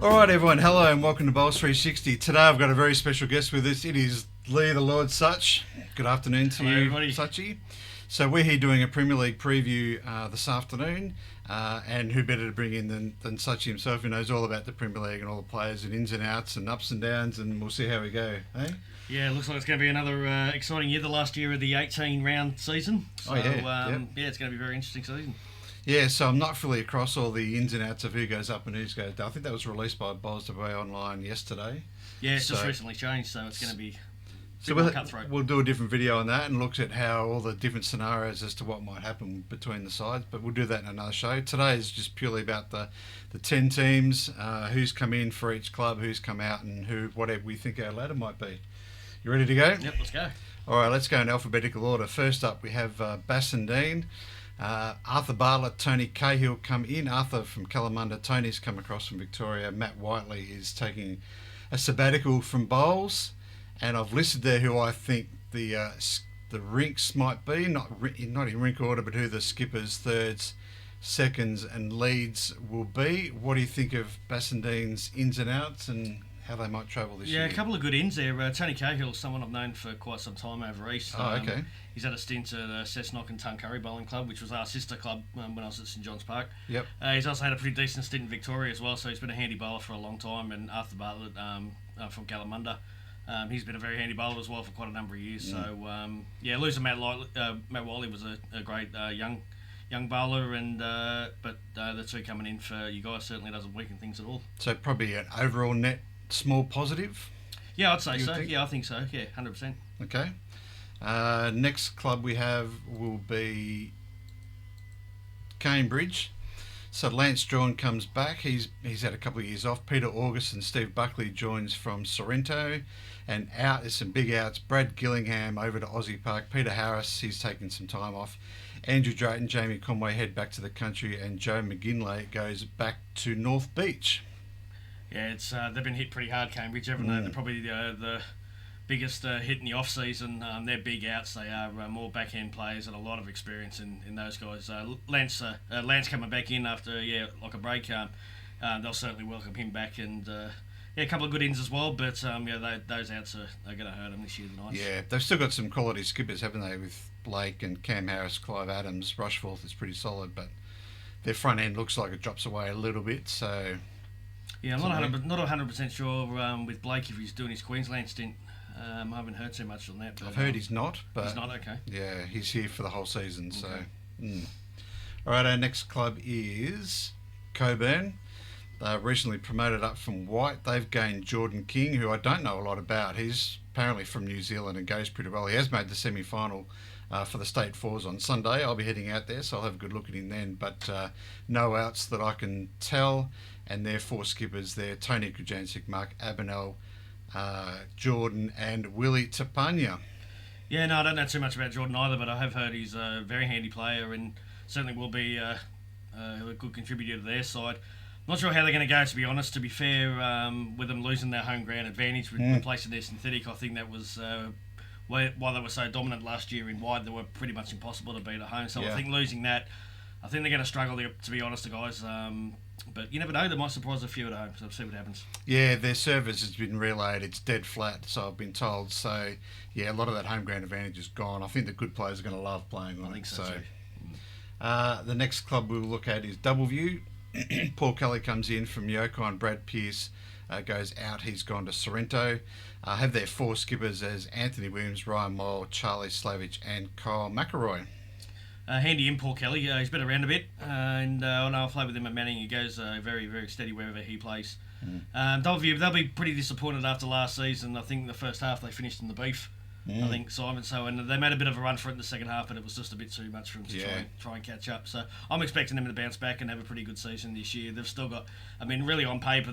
All right, everyone. Hello and welcome to Bowls 360. Today I've got a very special guest with us. It is Lee the Lord Such. Good afternoon to Hello, you, everybody. Suchy. So we're here doing a Premier League preview this afternoon, and who better to bring in than Suchy himself, who knows all about the Premier League and all the players and ins and outs and ups and downs, and we'll see how we go. Eh? Yeah, it looks like it's going to be another exciting year. The last year of the 18-round season. So, Yep. it's going to be a very interesting season. Yeah, so I'm not fully across all the ins and outs of who goes up and who goes down. I think that was released by Bowls WA Online yesterday. Yeah, it's just recently changed, so it's going to be So more cutthroat. we'll do a different video on that and look at how all the different scenarios as to what might happen between the sides. But we'll do that in another show. Today is just purely about the 10 teams, who's come in for each club, who's come out, and whatever we think our ladder might be. You ready to go? Yep, let's go. All right, let's go in alphabetical order. First up, we have Bassendean. Arthur Bartlett, Tony Cahill come in. Arthur from Kalamunda, Tony's come across from Victoria. Matt Whiteley is taking a sabbatical from Bowls, and I've listed there who I think the rinks might be, not in rink order, but who the skippers, thirds, seconds, and leads will be. What do you think of Bassendean's ins and outs and how they might travel this year? Yeah, a couple of good ins there. Tony Cahill is someone I've known for quite some time over east. Oh, okay. He's had a stint at Cessnock and Tuncurry Bowling Club, which was our sister club when I was at St John's Park. Yep. He's also had a pretty decent stint in Victoria as well, so he's been a handy bowler for a long time. And Arthur Bartlett from Kalamunda, he's been a very handy bowler as well for quite a number of years. So, losing Matt Wiley was a great young bowler, and but the two coming in for you guys certainly doesn't weaken things at all. So probably an overall net small positive. Yeah, I'd say so. Think? Yeah, I think so. Yeah, 100%. Okay. Next club we have will be Cambridge. So Lance Drawn comes back. He's had a couple of years off. Peter August and Steve Buckley joins from Sorrento. And out is some big outs. Brad Gillingham over to Aussie Park. Peter Harris, he's taken some time off. Andrew Drayton, Jamie Conway head back to the country, and Joe McGinley goes back to North Beach. Yeah, it's they've been hit pretty hard, Cambridge, haven't they? They're probably the biggest hit in the off-season. They're big outs. They are more backhand players and a lot of experience in those guys. Lance coming back in after, like a break. They'll certainly welcome him back. And, a couple of good ins as well. But, those outs are going to hurt them this year, the Knights. Yeah, they've still got some quality skippers, haven't they, with Blake and Cam Harris, Clive Adams. Rushforth is pretty solid, but their front end looks like it drops away a little bit, so... Yeah, I'm not 100% sure with Blake if he's doing his Queensland stint. I haven't heard too much on that. But, I've heard he's not, but... He's not, okay. Yeah, he's here for the whole season, so... Okay. All right, our next club is Coburn. They recently promoted up from White. They've gained Jordan King, who I don't know a lot about. He's apparently from New Zealand and goes pretty well. He has made the semi-final for the State Fours on Sunday. I'll be heading out there, so I'll have a good look at him then. But no outs that I can tell. And their four skippers there, Tony Kujancic, Mark Abenel, Jordan, and Willie Tapania. Yeah, no, I don't know too much about Jordan either, but I have heard he's a very handy player and certainly will be a good contributor to their side. Not sure how they're going to go, to be honest. To be fair, with them losing their home ground advantage with replacing their synthetic, I think that was why they were so dominant last year in wide. They were pretty much impossible to beat at home. So I think losing that, I think they're going to struggle, to be honest, the guys. But you never know, they might surprise a few at home, so we'll see what happens. Yeah, their service has been relayed. It's dead flat, so I've been told. So, yeah, a lot of that home ground advantage is gone. I think the good players are going to love playing on it. I think so too. The next club we'll look at is Doubleview. Paul Kelly comes in from Yoko, and Brad Pearce goes out. He's gone to Sorrento. Have their four skippers as Anthony Williams, Ryan Moyle, Charlie Slavich, and Kyle McElroy. Handy in Paul Kelly. He's been around a bit, and I know I've played with him at Manning. He goes very, very steady wherever he plays. Doubleview, they'll be pretty disappointed after last season. I think the first half they finished in the beef. I think Simon. So, and they made a bit of a run for it in the second half, but it was just a bit too much for them to try and catch up. So I'm expecting them to bounce back and have a pretty good season this year. They've still got, really on paper,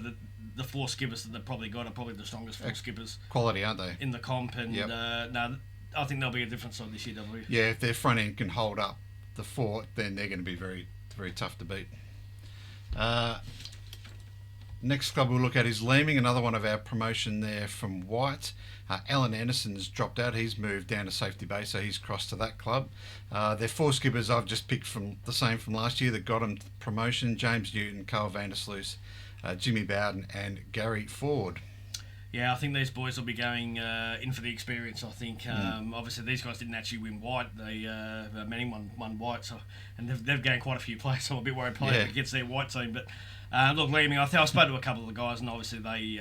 the four skippers that they've probably got are probably the strongest four skippers. Quality, aren't they? In the comp, and I think they'll be a different side this year, W. Yeah, if their front end can hold up the fort, then they're going to be very, very tough to beat. Next club we'll look at is Leeming, another one of our promotion there from White. Alan Anderson's dropped out. He's moved down to Safety Bay, so he's crossed to that club. Their four skippers I've just picked from the same from last year that got them promotion. James Newton, Carl Vandersloot, Jimmy Bowden and Gary Ford. Yeah, I think these boys will be going in for the experience. I think obviously these guys didn't actually win white. Manning won white, so and they've gained quite a few players. So I'm a bit worried playing against their white team. But look, Leeming, I spoke to a couple of the guys, and obviously they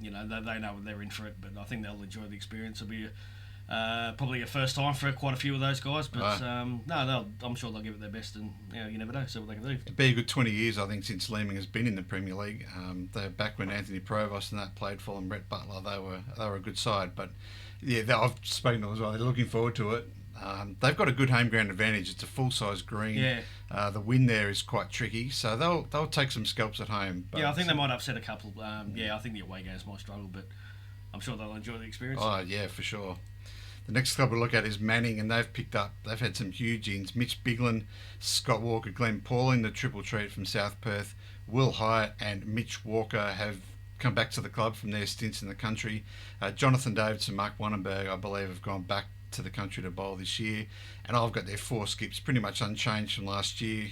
they know they're in for it. But I think they'll enjoy the experience. It'll be probably a first time for quite a few of those guys. But I'm sure they'll give it their best, and you never know. See what they can do. It'll be a good 20 years, I think, since Leeming has been in the Premier League. They're back when Anthony Provost and that played for them, Brett Butler. They were a good side, but yeah, I've spoken to them as well. They're looking forward to it. They've got a good home ground advantage. It's a full size green. Yeah. The wind there is quite tricky, so they'll take some scalps at home. But I think they might upset a couple. I think the away games might struggle, but I'm sure they'll enjoy the experience. Oh yeah, for sure. The next club we'll look at is Manning, and they've had some huge ins. Mitch Biglin, Scott Walker, Glenn Pauling, the triple treat from South Perth, Will Hyatt and Mitch Walker have come back to the club from their stints in the country. Jonathan Davidson, Mark Wannenberg, I believe, have gone back to the country to bowl this year, and I've got their 4 skips pretty much unchanged from last year.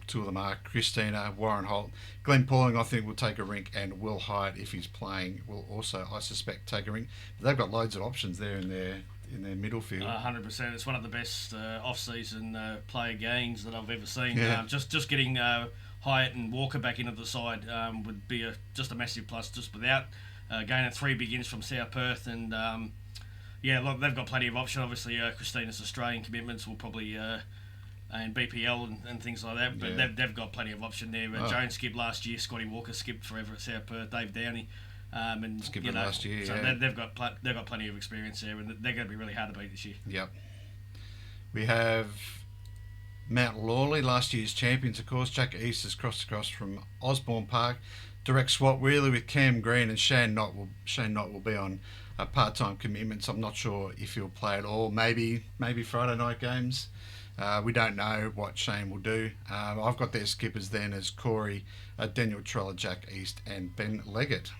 2 of them are Christina, Warren Holt, Glenn Pauling. I think will take a rink, and Will Hyatt, if he's playing, will also, I suspect, take a rink. But they've got loads of options there in their middle field. 100%. It's one of the best off-season player gains that I've ever seen. Yeah. Just getting Hyatt and Walker back into the side would be just a massive plus. Just without gaining 3 big ins from South Perth, and look, they've got plenty of options. Obviously, Christina's Australian commitments will probably and BPL and things like that, but they've got plenty of option there. Jones skipped last year. Scotty Walker skipped forever at South Perth. Dave Downey. And last year, so they've got plenty of experience there, and they're going to be really hard to beat this year. Yep. We have Mount Lawley, last year's champions, of course. Jack East has crossed across from Osborne Park. Direct swap really with Cam Green, and Shane Knott will be on part-time commitments. I'm not sure if he'll play at all. Maybe Friday night games. We don't know what Shane will do. I've got their skippers then as Corey, Daniel Treller, Jack East, and Ben Leggett.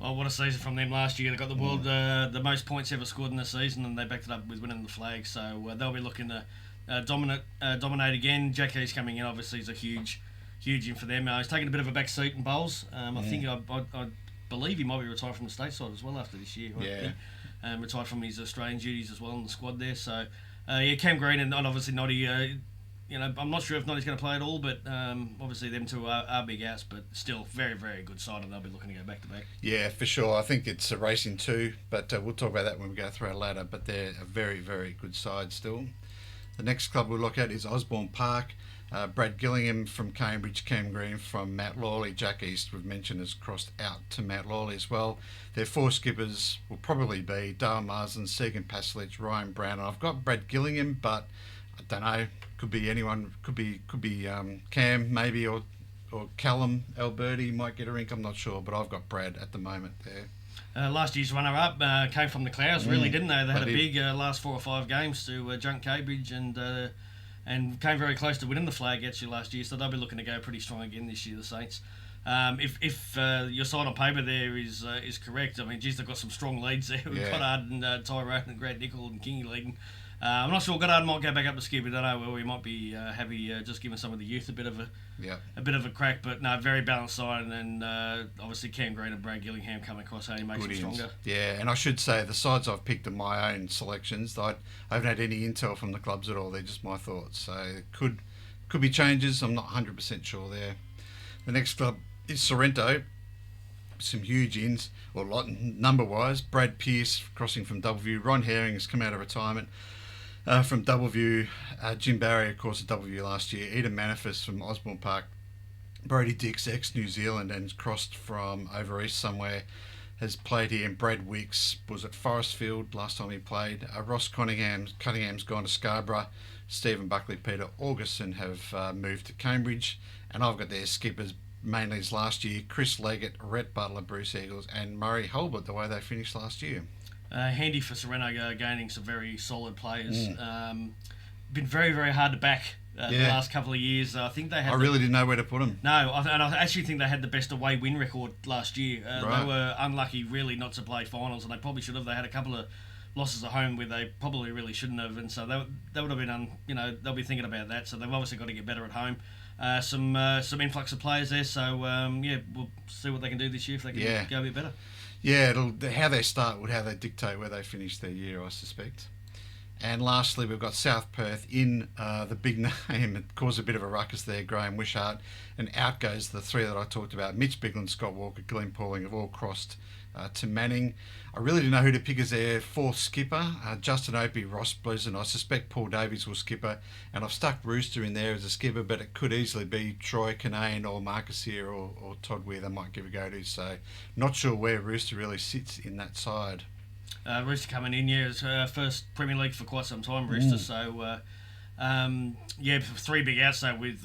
Well, what a season from them last year. They got the most points ever scored in the season, and they backed it up with winning the flag. So they'll be looking to dominate again. Jack East coming in obviously is a huge in for them. He's taken a bit of a back seat in bowls. I think I believe he might be retired from the stateside as well after this year. Retired from his Australian duties as well in the squad there. So Cam Green and obviously Noddy. I'm not sure if Noddy's going to play at all, but obviously them two are big outs, but still very, very good side, and they'll be looking to go back to back. Yeah, for sure. I think it's a racing too, but we'll talk about that when we go through our ladder, but they're a very, very good side still. The next club we'll look at is Osborne Park. Brad Gillingham from Cambridge, Cam Green from Mount Lawley, Jack East, we've mentioned, has crossed out to Mount Lawley as well. Their 4 skippers will probably be Dale Marsden, Segan Paslich, Ryan Brown. And I've got Brad Gillingham, but I don't know. Could be anyone. Could be Cam maybe, or Callum Alberti might get a rink. I'm not sure, but I've got Brad at the moment there. Last year's runner-up came from the Clouds, really, didn't they? They had a big last 4 or 5 games to junk Cambridge and came very close to winning the flag actually last year. So they'll be looking to go pretty strong again this year, the Saints. If your side on paper there is correct, I mean, geez, they've got some strong leads there. We've got Goddard and Tyrone and Grant Nicol and Kingy leading. I'm not sure Goddard might go back up to skip. I don't know. Well, we might be happy just giving some of the youth a bit of a crack. But no, very balanced side, and obviously Cam Green and Brad Gillingham coming across only makes them stronger. Yeah, and I should say the sides I've picked are my own selections. I haven't had any intel from the clubs at all. They're just my thoughts. So it could be changes. I'm not 100% sure there. The next club is Sorrento. Some huge ins, or lot number-wise. Brad Pearce crossing from Doubleview. Ron Herring has come out of retirement. From Doubleview, Jim Barry, of course, at Doubleview last year. Eden Manifest from Osborne Park. Brody Dix, ex-New Zealand, and crossed from over east somewhere, has played here. And Brad Wicks was at Forestfield last time he played. Ross Cunningham's gone to Scarborough. Stephen Buckley, Peter Augustin have moved to Cambridge. And I've got their skippers mainly as last year. Chris Leggett, Rhett Butler, Bruce Eagles, and Murray Holbert, the way they finished last year. Handy for Sorrento gaining some very solid players. Been very, very hard to back the last couple of years. I think they had. I really didn't know where to put them. No, and I actually think they had the best away win record last year. They were unlucky, really, not to play finals, and they probably should have. They had a couple of losses at home where they probably really shouldn't have, and so they would have been, they'll be thinking about that. So they've obviously got to get better at home. some influx of players there. So we'll see what they can do this year if they can go a bit better. Yeah, how they start would how they dictate where they finish their year, I suspect. And lastly, we've got South Perth in the big name. It caused a bit of a ruckus there, Graham Wishart. And out goes the three that I talked about. Mitch Bigland, Scott Walker, Glenn Pauling have all crossed to Manning. I really didn't know who to pick as their fourth skipper. Justin Opie, Ross Blizzard. I suspect Paul Davies will skipper. And I've stuck Rooster in there as a skipper, but it could easily be Troy Kinane or Marcus here or Todd Weir they might give a go to. So not sure where Rooster really sits in that side. Rooster coming in, it's her first Premier League for quite some time, Rooster. So, three big outs though with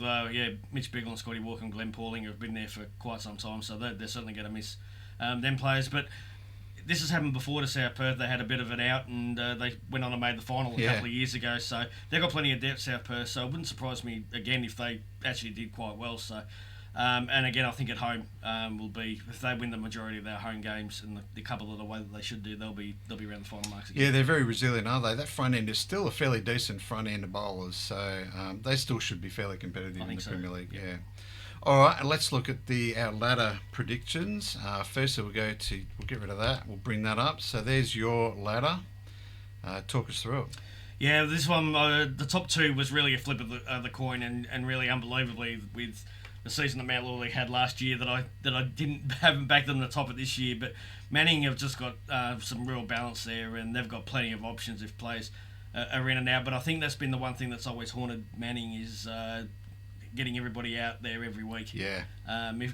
Mitch Bigland, Scotty Walker, and Glenn Pauling have been there for quite some time. So they're certainly going to miss them players. But this has happened before to South Perth. They had a bit of an out and they went on and made the final a couple of years ago. So they've got plenty of depth, South Perth. So it wouldn't surprise me again if they actually did quite well. So. And again, I think at home will be if they win the majority of their home games and the couple of the way that they should do, they'll be around the final marks again. Yeah, they're very resilient, aren't they? That front end is still a fairly decent front end of bowlers, so they still should be fairly competitive in the Premier League. Yeah. All right, and let's look at our ladder predictions. First, we'll get rid of that. We'll bring that up. So there's your ladder. Talk us through it. Yeah, this one, the top two was really a flip of the coin, and really unbelievably with the season that Mount Lawley had last year that I haven't backed them the top of this year. But Manning have just got some real balance there, and they've got plenty of options if players are in and out. But I think that's been the one thing that's always haunted Manning is getting everybody out there every week. Yeah.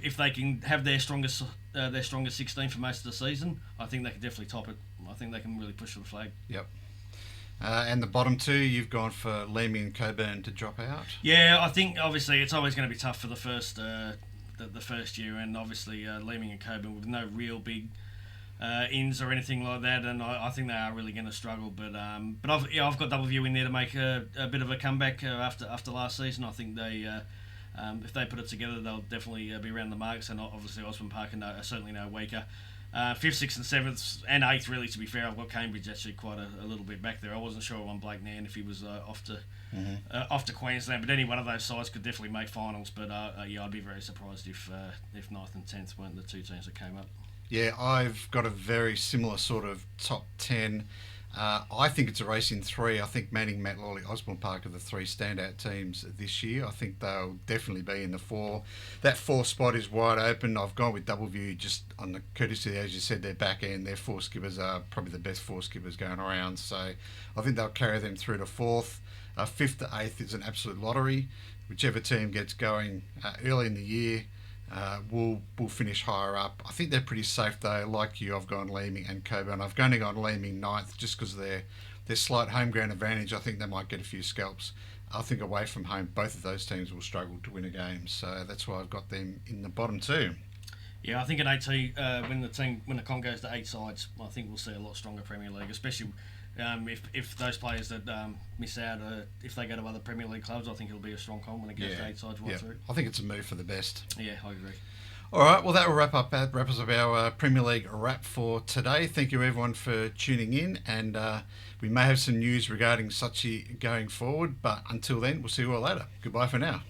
If they can have their strongest 16 for most of the season, I think they can definitely top it. I think they can really push for the flag. Yep. And the bottom two, you've gone for Leamy and Coburn to drop out. Yeah, I think obviously it's always going to be tough for the first year, and obviously Leamy and Coburn with no real big ins or anything like that, and I think they are really going to struggle. But I've got Double View in there to make a bit of a comeback after last season. I think they if they put it together, they'll definitely be around the marks, and obviously Osborne Park are certainly no weaker. 5th, 6th and 7th and 8th really, to be fair. I've got Cambridge actually quite a little bit back there. I wasn't sure on Blake Nan if he was off to Queensland, but any one of those sides could definitely make finals. But I'd be very surprised if 9th and 10th weren't the two teams that came up. Yeah, I've got a very similar sort of top 10. I think it's a race in three. I think Manning, Matt Lawley, Osborne Park are the three standout teams this year. I think they'll definitely be in the four. That fourth spot is wide open. I've gone with Double View just on the courtesy, as you said, their back end. Their four skippers are probably the best four skippers going around. So I think they'll carry them through to fourth. 5th to 8th is an absolute lottery. Whichever team gets going early in the year will finish higher up. I think they're pretty safe though. Like you, I've gone Leaming and Coburn. I've only gone Leaming 9th just because of their slight home ground advantage. I think they might get a few scalps. I think away from home, both of those teams will struggle to win a game. So that's why I've got them in the bottom two. Yeah, I think at 8 when the comp goes to 8 sides, I think we'll see a lot stronger Premier League, especially if those players that miss out, if they go to other Premier League clubs, I think it'll be a strong comp when it goes to 8 sides right through. I think it's a move for the best. Yeah, I agree. All right, well, that will wrap up our Premier League wrap for today. Thank you, everyone, for tuning in, and we may have some news regarding Sachi going forward, but until then, we'll see you all later. Goodbye for now.